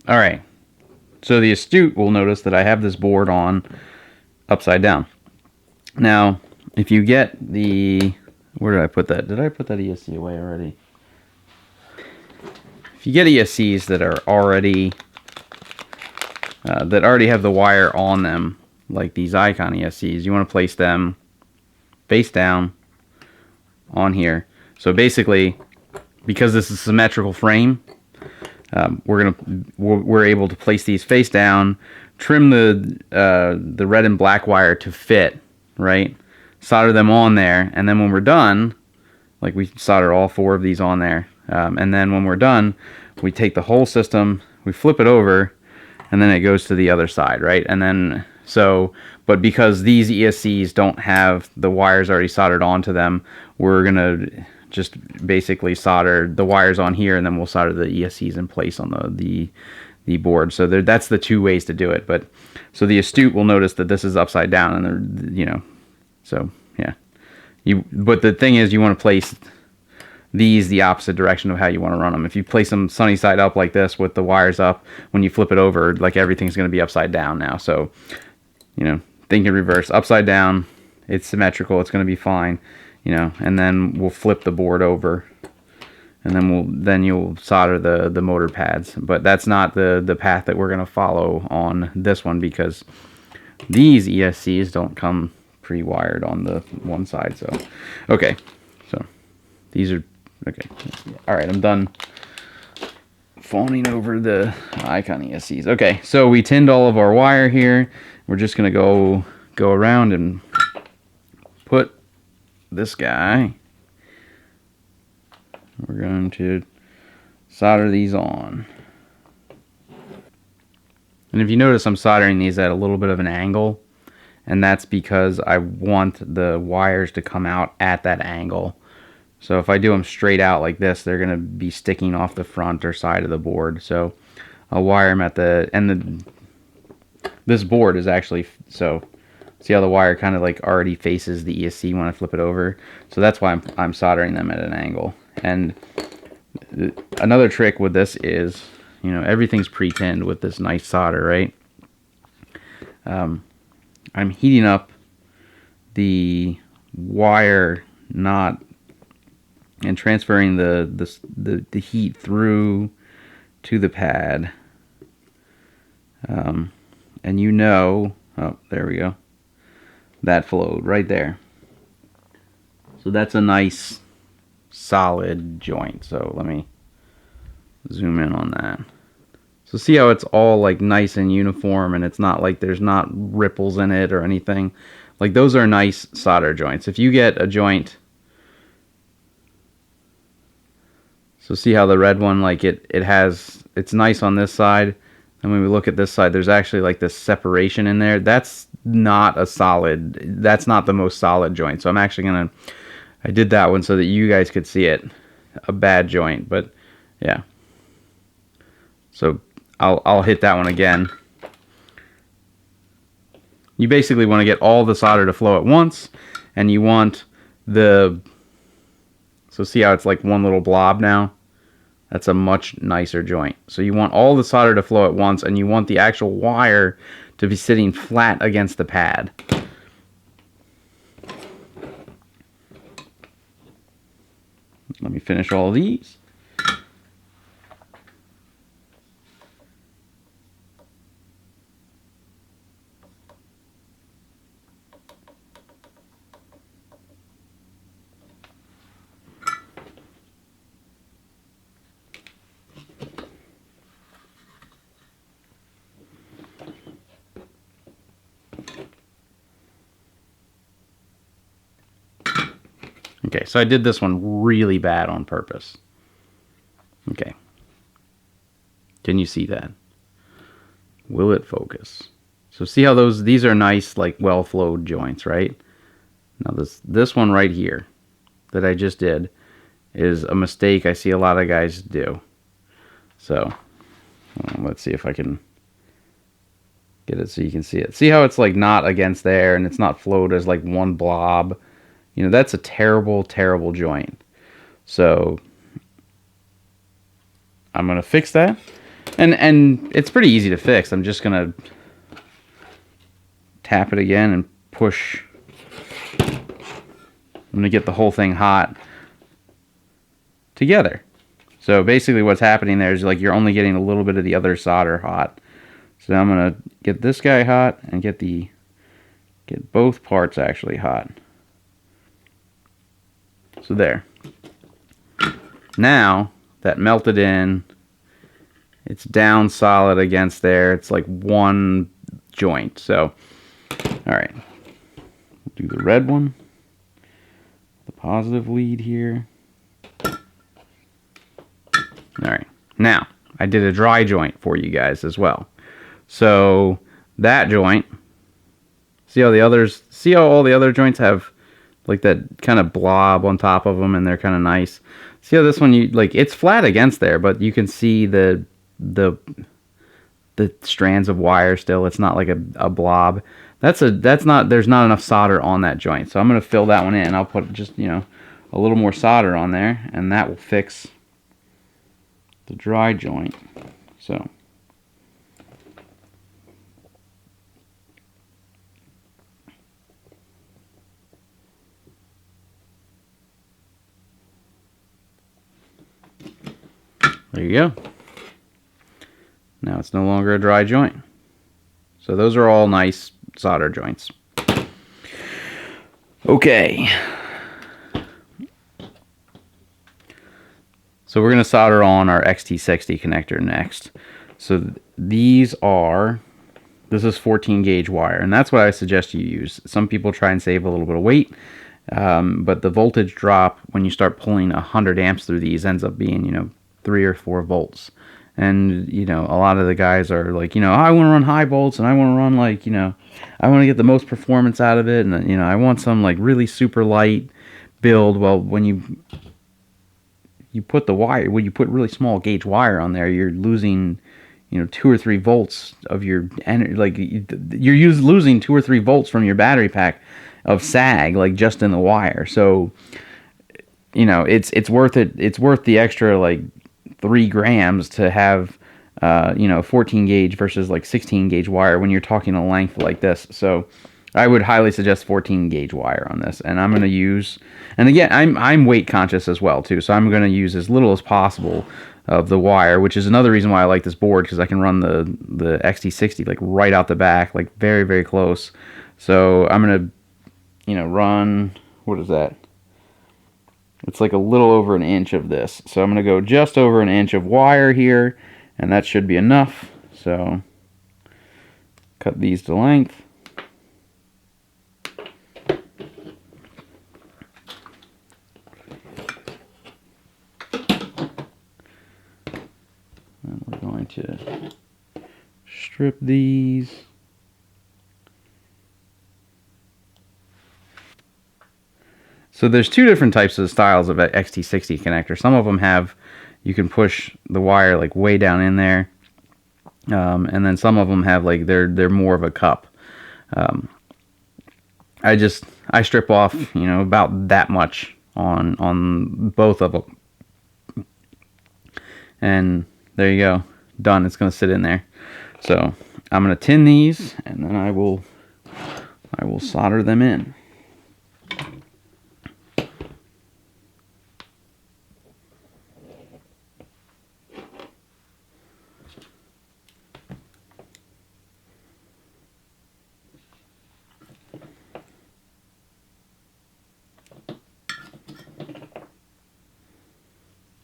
All right. So the astute will notice that I have this board on upside down. Now, if you get the... Where did I put that? Did I put that ESC away already? If you get ESCs that are already... that already have the wire on them, like these Icon ESCs, you want to place them face down on here. So basically, because this is a symmetrical frame, we're able to place these face down, trim the red and black wire to fit, right? Solder them on there, and then when we're done, like we solder all 4 of these on there, and then when we're done, we take the whole system, we flip it over, and then it goes to the other side, right? And then but because these ESCs don't have the wires already soldered onto them, we're gonna just basically solder the wires on here, and then we'll solder the ESCs in place on the board. So that's the 2 ways to do it. But so the astute will notice that this is upside down, and so yeah. But the thing is, you want to place these the opposite direction of how you want to run them. If you place them sunny side up like this with the wires up, when you flip it over, like everything's going to be upside down now. So think in reverse, upside down, it's symmetrical, it's going to be fine. And then we'll flip the board over, and then you'll solder the motor pads. But that's not the path that we're going to follow on this one, because these ESCs don't come pre-wired on the one side. So okay, so these are okay. All right, I'm done fawning over the Icon ESCs. Okay, so we tinned all of our wire here. We're just going to go around and put this guy, we're going to solder these on. And if you notice, I'm soldering these at a little bit of an angle, and that's because I want the wires to come out at that angle. So if I do them straight out like this, they're going to be sticking off the front or side of the board. So I'll wire them at this board is actually, so see how the wire kind of like already faces the ESC when I flip it over? So that's why I'm soldering them at an angle. And another trick with this is, everything's pre-tinned with this nice solder, right? I'm heating up the wire knot and transferring the heat through to the pad. And oh, there we go. That flowed right there. So that's a nice solid joint. So let me zoom in on that. So see how it's all like nice and uniform, and it's not like there's not ripples in it or anything. Like those are nice solder joints. If you get a joint, so see how the red one, like it's nice on this side. And when we look at this side, there's actually like this separation in there. That's not the most solid joint. So I'm actually I did that one so that you guys could see it. A bad joint, but yeah. So I'll hit that one again. You basically want to get all the solder to flow at once, and you want so see how it's like one little blob now? That's a much nicer joint. So you want all the solder to flow at once, and you want the actual wire to be sitting flat against the pad. Let me finish all of these. Okay, so I did this one really bad on purpose. Okay. Can you see that? Will it focus? So see how these are nice, like well-flowed joints, right? Now this one right here that I just did is a mistake I see a lot of guys do. So let's see if I can get it so you can see it. See how it's like not against there, and it's not flowed as like one blob? That's a terrible, terrible joint. So I'm going to fix that. And it's pretty easy to fix. I'm just gonna tap it again and push. I'm gonna get the whole thing hot together. So basically what's happening there is like you're only getting a little bit of the other solder hot. So I'm gonna get this guy hot and get both parts actually hot. So there. Now that melted in, it's down solid against there. It's like one joint. So, all right, we'll do the red one, the positive lead here. All right, now I did a dry joint for you guys as well. So that joint, see how all the other joints have like that kind of blob on top of them, and they're kind of nice. See how this one, it's flat against there, but you can see the strands of wire still. It's not like a blob. There's not enough solder on that joint. So I'm going to fill that one in. I'll put just, a little more solder on there, and that will fix the dry joint. So there you go. Now it's no longer a dry joint. So those are all nice solder joints. Okay. So we're going to solder on our XT60 connector next. So this is 14 gauge wire, and that's what I suggest you use. Some people try and save a little bit of weight, but the voltage drop when you start pulling 100 amps through these ends up being, 3 or 4 volts. And, a lot of the guys are like, I want to run high volts, and I want to run I want to get the most performance out of it, and, I want some really super light build. Well, when you put the wire, when you put really small gauge wire on there, you're losing, 2 or 3 volts of your energy. You're losing 2 or 3 volts from your battery pack of sag, just in the wire. So, it's worth it. It's worth the extra 3 grams to have 14 gauge versus 16 gauge wire when you're talking a length like this. So I would highly suggest 14 gauge wire on this, and I'm going to use, and again, I'm weight conscious as well too, so I'm going to use as little as possible of the wire, which is another reason why I like this board, because I can run the XT60 right out the back, very, very close. So I'm going to run, what is that? It's a little over an inch of this. So I'm going to go just over an inch of wire here, and that should be enough. So cut these to length. And we're going to strip these. So there's 2 different types of styles of XT60 connector. Some of them you can push the wire way down in there, and then some of them have they're more of a cup. I strip off about that much on both of them, and there you go, done. It's going to sit in there. So I'm going to tin these, and then I will solder them in.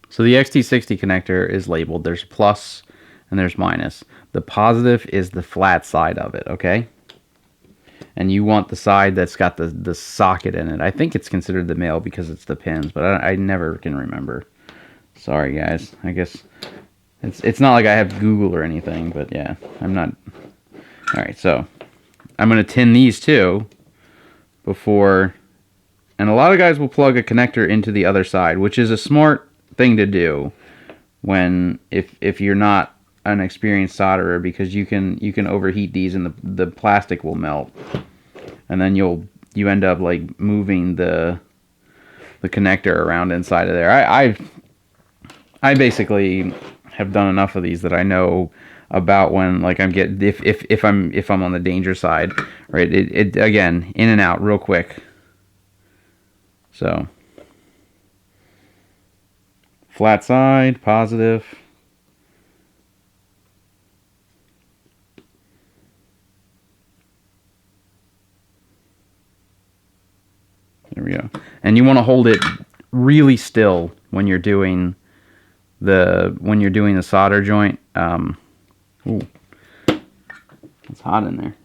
So the XT60 connector is labeled. There's plus and there's minus. The positive is the flat side of it, okay? And you want the side that's got the socket in it. I think it's considered the male because it's the pins, but I never can remember. Sorry, guys. I guess it's not like I have Google or anything, but yeah, I'm not. All right, so I'm going to tin these too before, and a lot of guys will plug a connector into the other side, which is a smart thing to do when if you're not an experienced solderer, because you can overheat these and the plastic will melt, and then you end up moving the connector around inside of there. I basically have done enough of these that I know about when, like, I'm getting, if I'm on the danger side, right? It again, in and out real quick. So flat side, positive. There we go. And you want to hold it really still when you're doing the solder joint. Ooh, it's hot in there.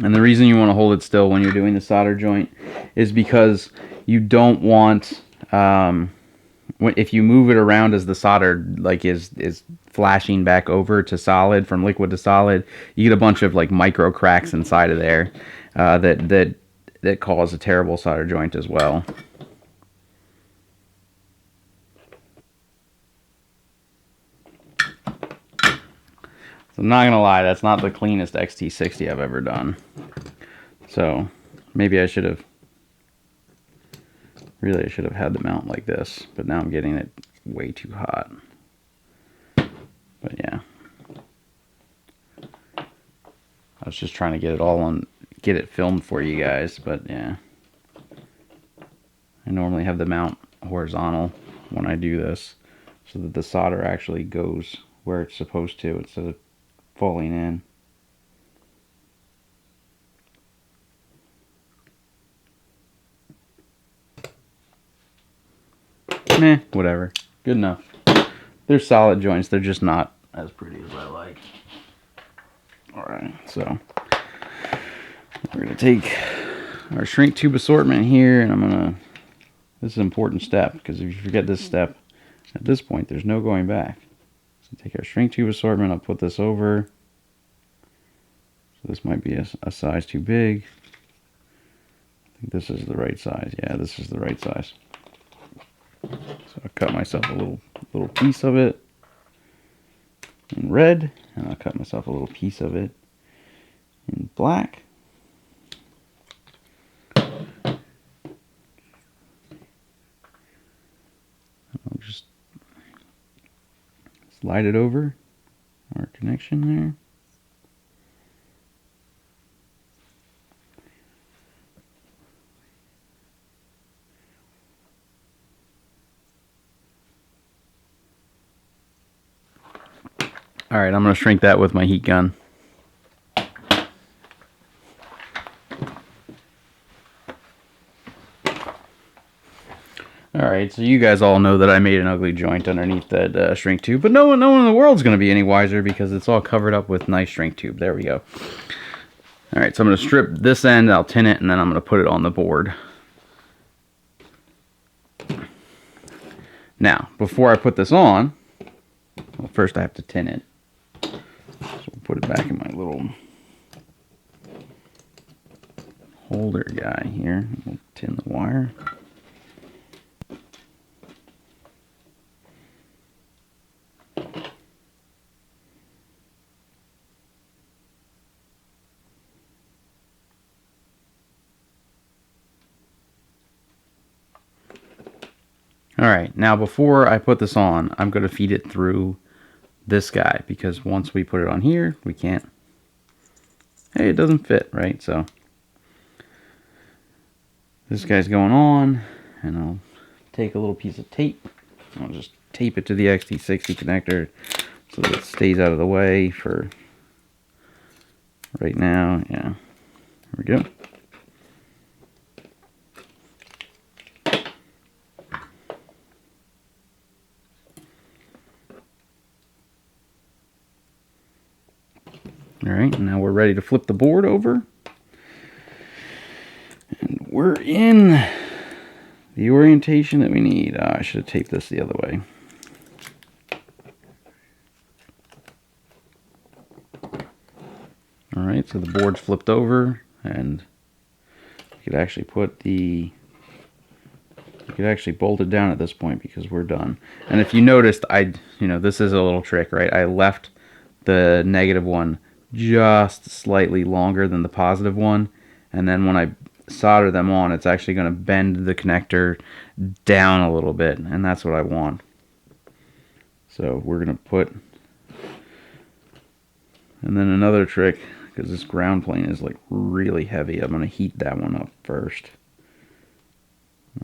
And the reason you want to hold it still when you're doing the solder joint is because you don't want, if you move it around as the solder like is flashing back over to solid, from liquid to solid, you get a bunch of like micro cracks inside of there that cause a terrible solder joint as well. So I'm not gonna lie, that's not the cleanest XT60 I've ever done. So maybe I should have had the mount like this, but now I'm getting it way too hot. But yeah, I was just trying to get it all on, get it filmed for you guys. But yeah, I normally have the mount horizontal when I do this, so that the solder actually goes where it's supposed to instead of falling in. Meh, whatever. Good enough. They're solid joints. They're just not as pretty as I like. Alright, so we're going to take our shrink tube assortment here, and I'm going to, this is an important step, because if you forget this step, at this point, there's no going back. So take our shrink tube assortment, I'll put this over. So this might be a size too big. I think this is the right size. Yeah, this is the right size. So I'll cut myself a little piece of it in red, and I'll cut myself a little piece of it in black. I'll just slide it over our connection there. Alright, I'm going to shrink that with my heat gun. Alright, so you guys all know that I made an ugly joint underneath that shrink tube, but no one in the world's going to be any wiser because it's all covered up with nice shrink tube. There we go. Alright, so I'm going to strip this end, I'll tin it, and then I'm going to put it on the board. Now, before I put this on, well, first I have to tin it. So we'll put it back in my little holder guy here. We'll tin the wire. Alright, now before I put this on, I'm going to feed it through this guy, because once we put it on here, we can't, hey, it doesn't fit, right? So this guy's going on, and I'll take a little piece of tape, I'll just tape it to the XT60 connector so that it stays out of the way for right now. Yeah, there we go. Alright, now we're ready to flip the board over. And we're in the orientation that we need. I should have taped this the other way. Alright, so the board's flipped over, and you could actually bolt it down at this point because we're done. And if you noticed, this is a little trick, right? I left the negative one just slightly longer than the positive one, and then when I solder them on, it's actually going to bend the connector down a little bit, and that's what I want. So we're going to put, and then another trick, because this ground plane is like really heavy, I'm going to heat that one up first.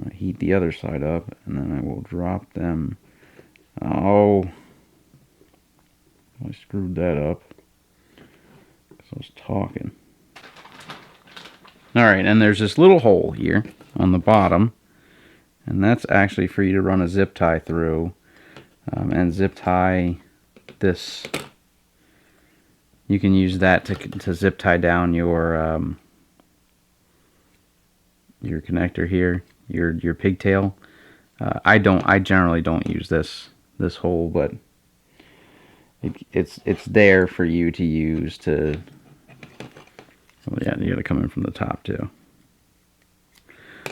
I heat the other side up, and then I will drop them. Oh, I screwed that up because I was talking. Alright, and there's this little hole here on the bottom, and that's actually for you to run a zip tie through, and zip tie this. You can use that to zip tie down your connector here, your pigtail. I generally don't use this hole, but it's there for you to use to. Well, yeah, you got to come in from the top too.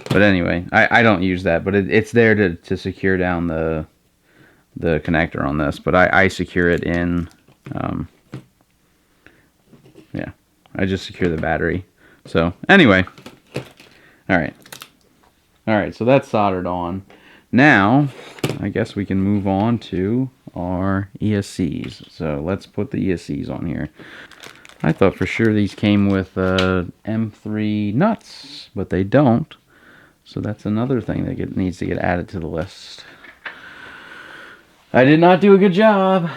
But anyway, I don't use that, but it's there to secure down the connector on this. But I secure it in. Yeah, I just secure the battery. So anyway, all right. So that's soldered on. Now, I guess we can move on to our ESCs. So let's put the ESCs on here. I thought for sure these came with M3 nuts, but they don't. So that's another thing that needs to get added to the list. I did not do a good job.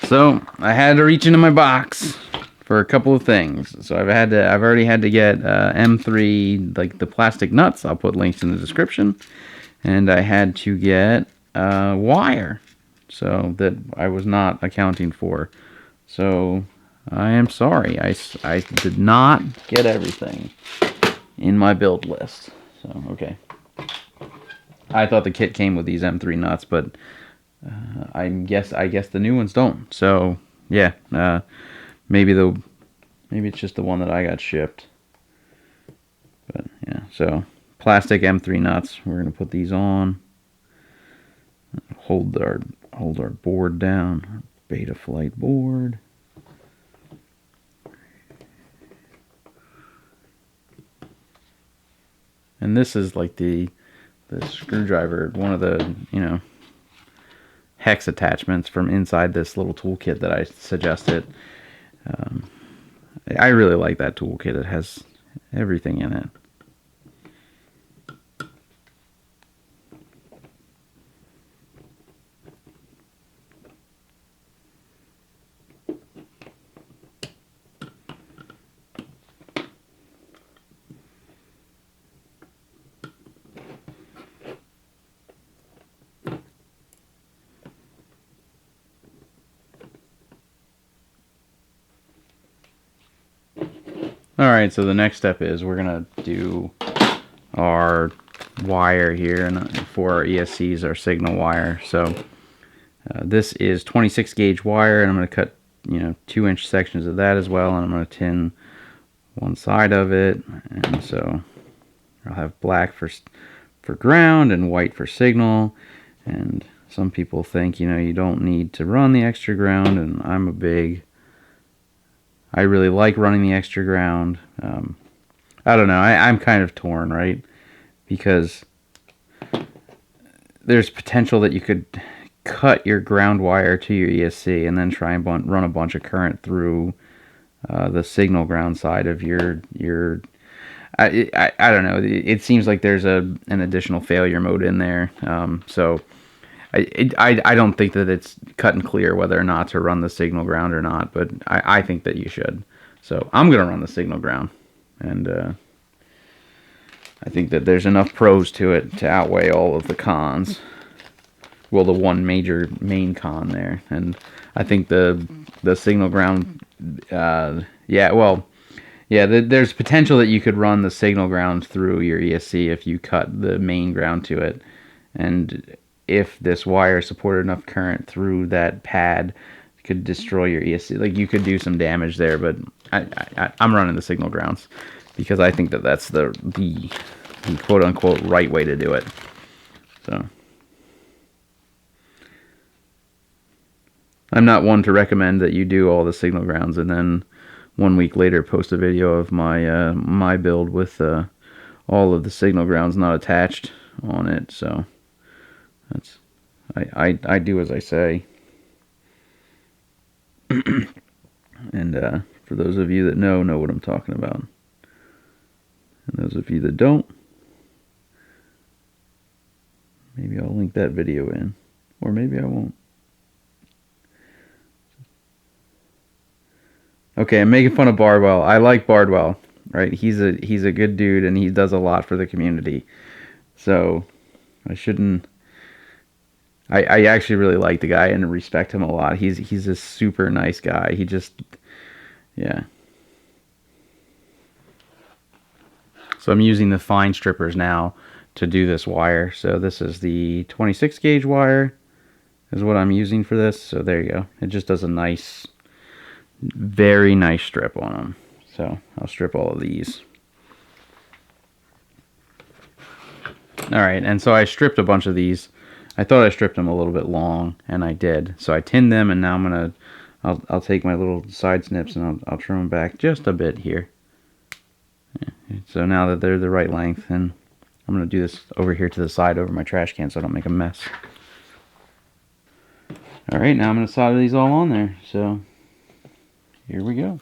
So I had to reach into my box for a couple of things. So I've already had to get M3, like the plastic nuts. I'll put links in the description. And I had to get wire. So that I was not accounting for. So I am sorry. I did not get everything in my build list. So, okay. I thought the kit came with these M3 nuts, but I guess the new ones don't. So, yeah. Maybe it's just the one that I got shipped. But, yeah. So, plastic M3 nuts. We're going to put these on. Hold our board down, beta flight board. And this is like the screwdriver, one of the, hex attachments from inside this little toolkit that I suggested. I really like that toolkit. It has everything in it. Alright, so the next step is we're going to do our wire here and for our ESCs, our signal wire. So this is 26 gauge wire, and I'm going to cut 2-inch sections of that as well, and I'm going to tin one side of it. And so I'll have black for ground and white for signal. And some people think you don't need to run the extra ground, and I really like running the extra ground. I don't know. I'm kind of torn, right? Because there's potential that you could cut your ground wire to your ESC and then try and run a bunch of current through the signal ground side of your. I don't know. It seems like there's an additional failure mode in there. So I don't think that it's cut and clear whether or not to run the signal ground or not, but I think that you should. So I'm going to run the signal ground, and I think that there's enough pros to it to outweigh all of the cons. Well, the one main con there, and I think the signal ground, there's potential that you could run the signal ground through your ESC if you cut the main ground to it, and if this wire supported enough current through that pad, it could destroy your ESC. Like, you could do some damage there, but I'm running the signal grounds because I think that that's the quote unquote right way to do it. So I'm not one to recommend that you do all the signal grounds and then 1 week later post a video of my build with all of the signal grounds not attached on it. So that's I do as I say. And for those of you that know what I'm talking about. And those of you that don't, maybe I'll link that video in. Or maybe I won't. Okay, I'm making fun of Bardwell. I like Bardwell, right? He's a good dude and he does a lot for the community. So I shouldn't. I actually really like the guy and respect him a lot. He's a super nice guy. He just, yeah. So I'm using the fine strippers now to do this wire. So this is the 26 gauge wire is what I'm using for this. So there you go. It just does a nice, very nice strip on them. So I'll strip all of these. Alright, and so I stripped a bunch of these. I thought I stripped them a little bit long, and I did. So I tinned them, and now I'm gonna, I'll take my little side snips and I'll trim them back just a bit here. Yeah. So now that they're the right length, and I'm gonna do this over here to the side over my trash can so I don't make a mess. Alright, now I'm gonna solder these all on there. So here we go.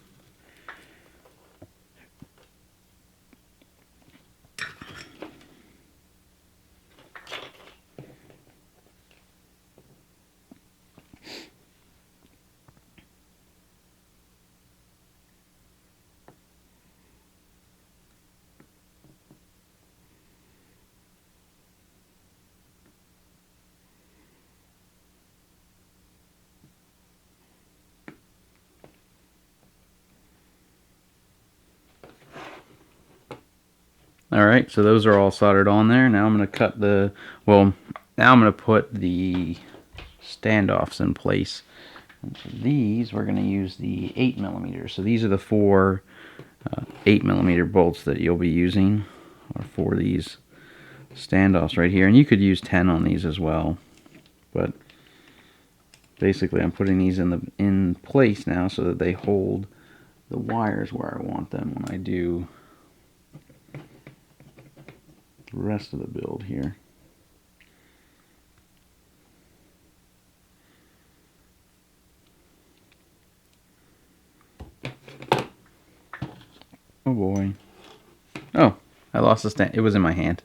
Alright, so those are all soldered on there. Now I'm going to cut the, well, now I'm going to put the standoffs in place. And for these, we're going to use the 8mm. So these are the four 8mm bolts that you'll be using for these standoffs right here. And you could use 10 on these as well. But basically I'm putting these in place now so that they hold the wires where I want them when I do the rest of the build here. Oh boy. Oh, I lost the stand. It was in my hand.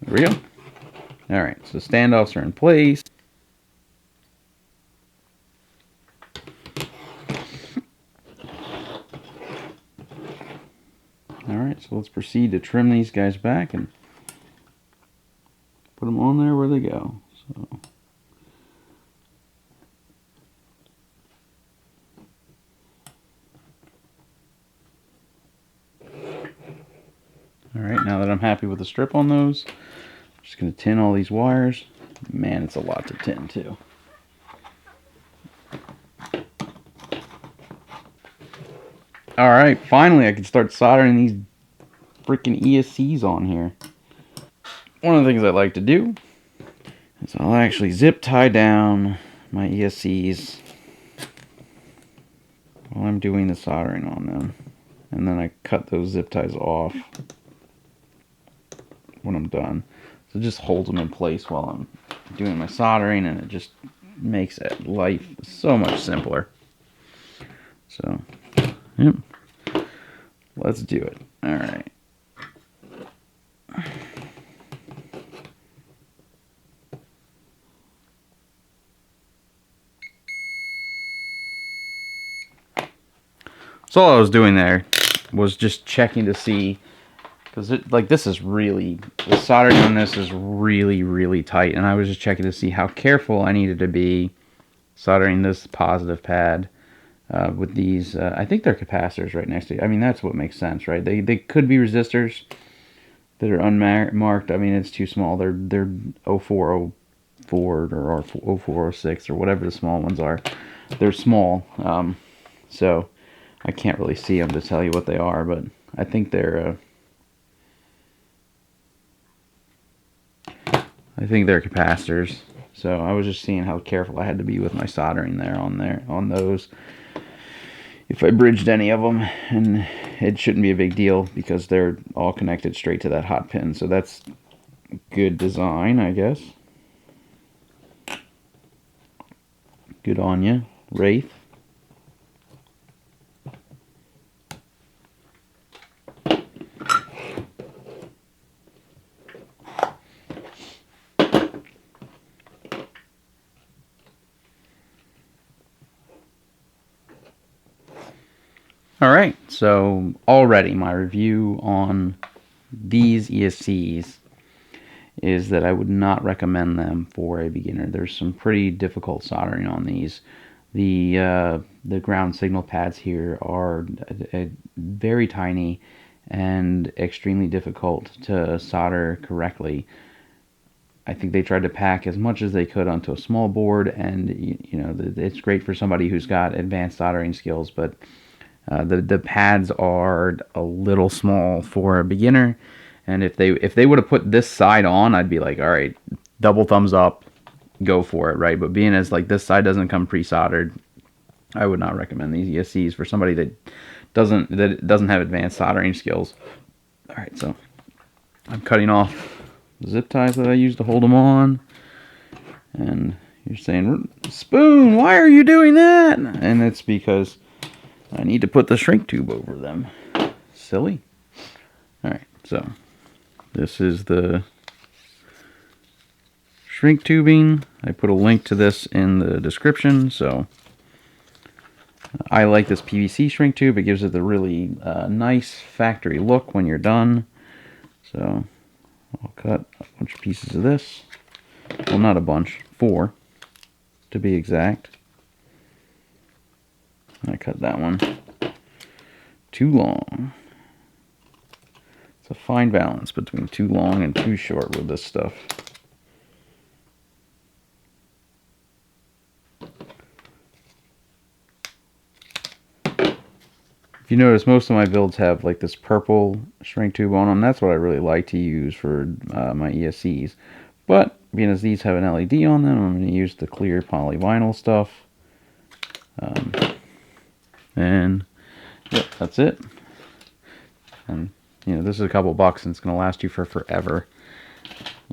There we go. Alright, so standoffs are in place. Alright, so let's proceed to trim these guys back and put them on there where they go. So alright, now that I'm happy with the strip on those, I'm just going to tin all these wires. Man, it's a lot to tin too. Alright, finally I can start soldering these freaking ESCs on here. One of the things I like to do is I'll actually zip tie down my ESCs while I'm doing the soldering on them. And then I cut those zip ties off when I'm done. So it just holds them in place while I'm doing my soldering, and it just makes life so much simpler. So, yep. Let's do it. Alright. So all I was doing there was just checking to see, because this is really, the soldering on this is really tight, and I was just checking to see how careful I needed to be soldering this positive pad with these. I think they're capacitors right next to you. I mean, that's what makes sense, right? They could be resistors that are unmarked. I mean, it's too small. They're 0404 or 0406 or whatever the small ones are. They're small, so I can't really see them to tell you what they are, but I think they're capacitors. So I was just seeing how careful I had to be with my soldering there on those. If I bridged any of them, and it shouldn't be a big deal because they're all connected straight to that hot pin. So that's good design, I guess. Good on you, Wraith. Alright, so already my review on these ESCs is that I would not recommend them for a beginner. There's some pretty difficult soldering on these. The ground signal pads here are very tiny and extremely difficult to solder correctly. I think they tried to pack as much as they could onto a small board, and you know, it's great for somebody who's got advanced soldering skills, but the pads are a little small for a beginner. And if they would have put this side on, I'd be like, all right, double thumbs up, go for it, right? But being as like this side doesn't come pre-soldered, I would not recommend these ESCs for somebody that doesn't have advanced soldering skills. All right, so I'm cutting off the zip ties that I used to hold them on, and you're saying, Spoon, why are you doing that? And it's because I need to put the shrink tube over them. Silly. All right, so this is the shrink tubing. I put a link to this in the description. So I like this PVC shrink tube. It gives it the really nice factory look when you're done. So I'll cut a bunch of pieces of this. Well, not a bunch, 4 to be exact. I cut that one too long. It's a fine balance between too long and too short with this stuff. If you notice, most of my builds have like this purple shrink tube on them. That's what I really like to use for my ESCs. But being as these have an LED on them, I'm going to use the clear polyvinyl stuff. And yep, that's it. And you know, this is a couple bucks and it's going to last you for forever,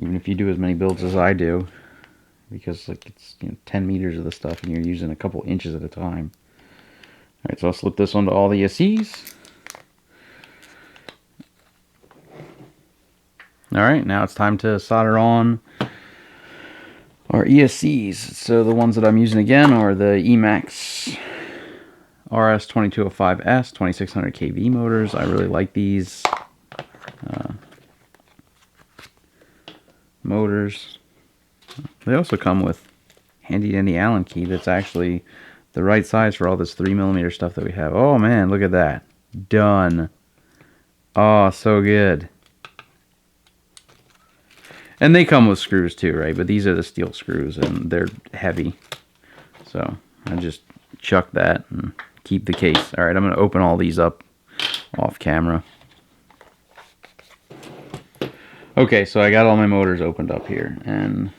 even if you do as many builds as I do, because like it's 10 meters of the stuff and you're using a couple inches at a time. All right, so I'll slip this onto all the ESCs. All right, now it's time to solder on our ESCs. So the ones that I'm using again are the Emax RS2205S 2600 kV motors. I really like these motors. They also come with handy dandy Allen key that's actually the right size for all this 3mm stuff that we have. Oh man, look at that. Done. Oh, so good. And they come with screws too, right? But these are the steel screws and they're heavy. So I just chuck that and keep the case. All right, I'm going to open all these up off camera. Okay, so I got all my motors opened up here, and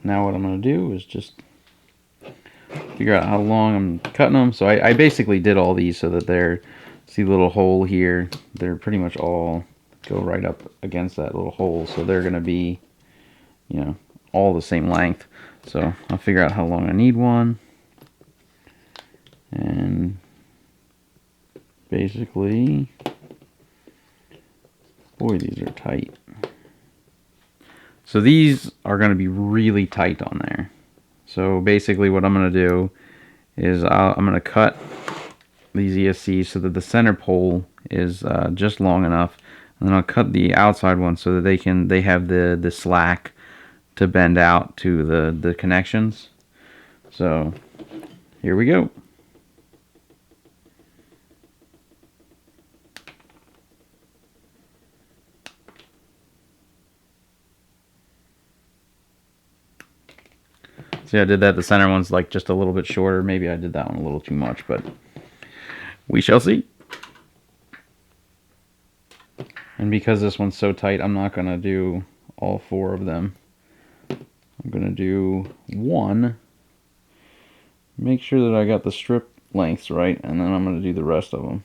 now what I'm going to do is just figure out how long I'm cutting them. So I basically did all these so that they're, see the little hole here, they're pretty much all go right up against that little hole, so they're going to be, you know, all the same length. So I'll figure out how long I need one, and basically, boy, these are tight. So these are going to be really tight on there. So basically what I'm going to do is I'm going to cut these ESCs so that the center pole is just long enough, and then I'll cut the outside one so that they have the slack to bend out to the connections. So here we go. See, I did that. The center one's like just a little bit shorter. Maybe I did that one a little too much, but We shall see. And because this one's so tight, I'm not going to do all 4 of them. I'm going to do 1. Make sure that I got the strip lengths right, and then I'm going to do the rest of them.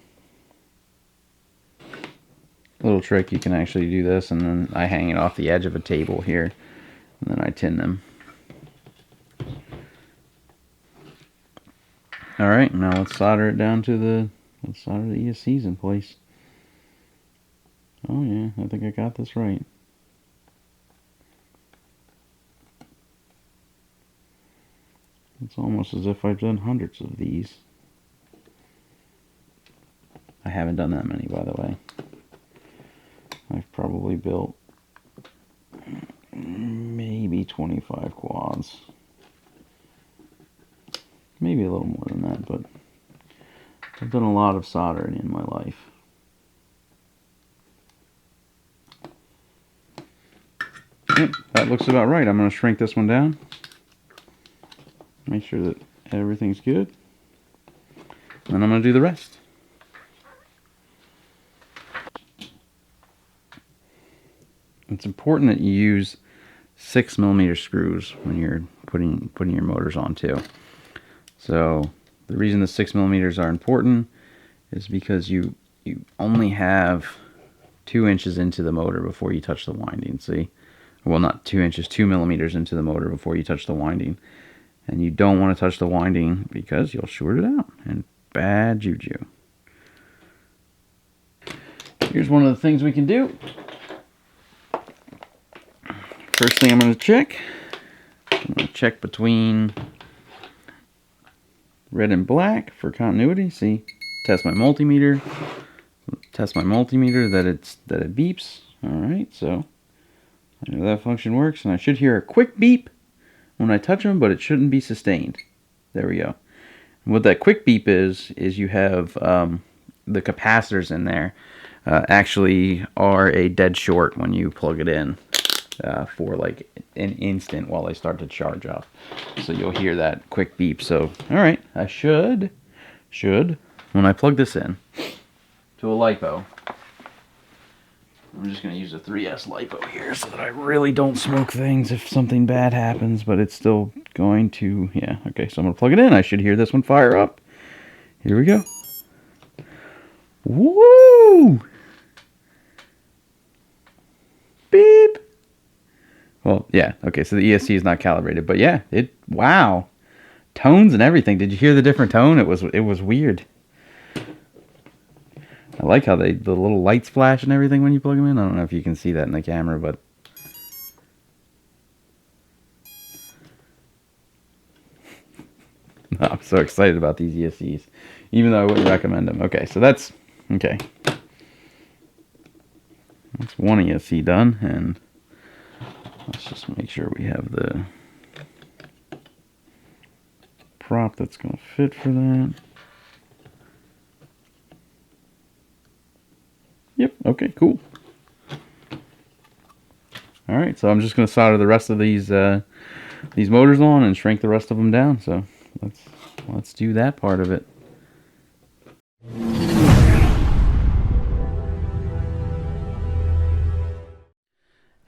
Little trick, you can actually do this, and then I hang it off the edge of a table here, and then I tin them. Alright, now let's solder it down to let's solder the ESCs in place. Oh yeah, I think I got this right. It's almost as if I've done hundreds of these. I haven't done that many, by the way. I've probably built maybe 25 quads. Maybe a little more than that, but I've done a lot of soldering in my life. Yep, that looks about right. I'm going to shrink this one down. Make sure that everything's good. And I'm going to do the rest. It's important that you use 6mm screws when you're putting your motors on too. So the reason the 6mm are important is because you only have 2 inches into the motor before you touch the winding. See? Well, not 2 inches, 2mm into the motor before you touch the winding. And you don't want to touch the winding because you'll short it out. And bad juju. Here's one of the things we can do. First thing I'm going to check. I'm going to check between red and black for continuity. See, test my multimeter. Test my multimeter that it beeps. All right, so I know that function works, and I should hear a quick beep when I touch them, but it shouldn't be sustained. There we go. And what that quick beep is you have the capacitors in there actually are a dead short when you plug it in for like an instant while they start to charge up. So you'll hear that quick beep. So, all right, I should, when I plug this in to a LiPo, I'm just going to use a 3S LiPo here so that I really don't smoke things if something bad happens, but it's still going to, yeah, okay, so I'm going to plug it in. I should hear this one fire up. Here we go. Woo! Beep! Well, yeah, okay, so the ESC is not calibrated, but yeah, wow. Tones and everything. Did you hear the different tone? It was weird. I like how the little lights flash and everything when you plug them in. I don't know if you can see that in the camera, but I'm so excited about these ESCs, even though I wouldn't recommend them. Okay, so that's okay. That's one ESC done, and let's just make sure we have the prop that's going to fit for that. Yep, okay, cool. Alright, so I'm just going to solder the rest of these motors on and shrink the rest of them down. So let's do that part of it.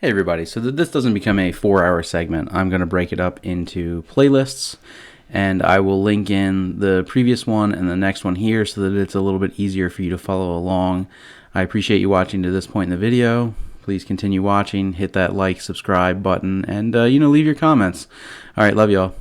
Hey everybody, so that this doesn't become a 4-hour segment, I'm going to break it up into playlists, and I will link in the previous one and the next one here so that it's a little bit easier for you to follow along. I appreciate you watching to this point in the video. Please continue watching, hit that like, subscribe button, and leave your comments. Alright, love y'all.